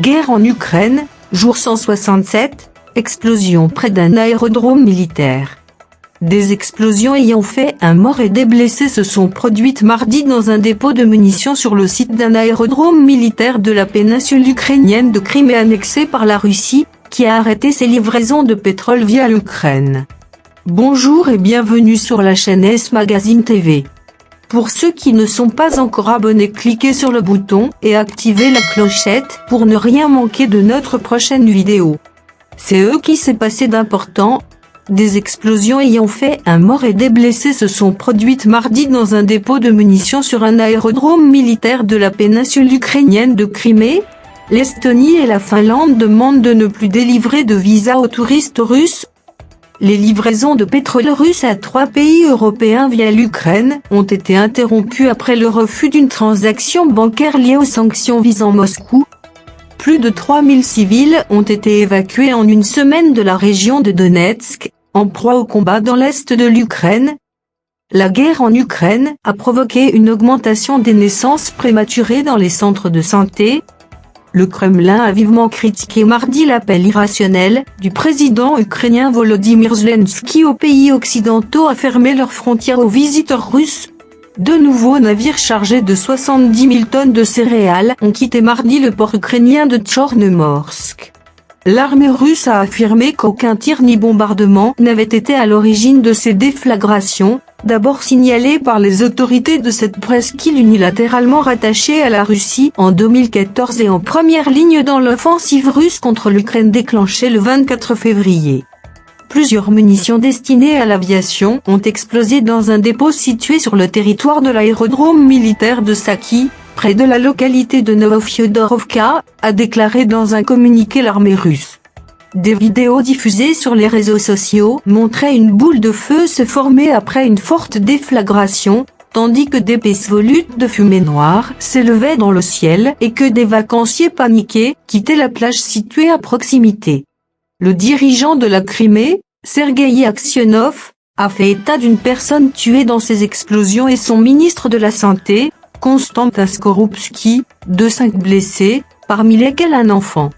Guerre en Ukraine, jour 167, explosion près d'un aérodrome militaire. Des explosions ayant fait un mort et des blessés se sont produites mardi dans un dépôt de munitions sur le site d'un aérodrome militaire de la péninsule ukrainienne de Crimée annexée par la Russie, qui a arrêté ses livraisons de pétrole via l'Ukraine. Bonjour et bienvenue sur la chaîne S Magazine TV. Pour ceux qui ne sont pas encore abonnés, cliquez sur le bouton et activez la clochette pour ne rien manquer de notre prochaine vidéo. C'est eux qui s'est passé d'important. Des explosions ayant fait un mort et des blessés se sont produites mardi dans un dépôt de munitions sur un aérodrome militaire de la péninsule ukrainienne de Crimée. L'Estonie et la Finlande demandent de ne plus délivrer de visa aux touristes russes. Les livraisons de pétrole russe à 3 pays européens via l'Ukraine ont été interrompues après le refus d'une transaction bancaire liée aux sanctions visant Moscou. Plus de 3000 civils ont été évacués en une semaine de la région de Donetsk, en proie au combat dans l'est de l'Ukraine. La guerre en Ukraine a provoqué une augmentation des naissances prématurées dans les centres de santé. Le Kremlin a vivement critiqué mardi l'appel irrationnel du président ukrainien Volodymyr Zelensky aux pays occidentaux à fermer leurs frontières aux visiteurs russes. De nouveaux navires chargés de 70 000 tonnes de céréales ont quitté mardi le port ukrainien de Tchornomorsk. L'armée russe a affirmé qu'aucun tir ni bombardement n'avait été à l'origine de ces déflagrations, d'abord signalées par les autorités de cette presqu'île unilatéralement rattachée à la Russie en 2014 et en première ligne dans l'offensive russe contre l'Ukraine déclenchée le 24 février. Plusieurs munitions destinées à l'aviation ont explosé dans un dépôt situé sur le territoire de l'aérodrome militaire de Saki, près de la localité de Novofyodorovka, a déclaré dans un communiqué l'armée russe. Des vidéos diffusées sur les réseaux sociaux montraient une boule de feu se former après une forte déflagration, tandis que d'épaisses volutes de fumée noire s'élevaient dans le ciel et que des vacanciers paniqués quittaient la plage située à proximité. Le dirigeant de la Crimée, Sergueï Aksionov, a fait état d'une personne tuée dans ces explosions et son ministre de la Santé, Konstantin Skorupski, de 5 blessés, parmi lesquels un enfant.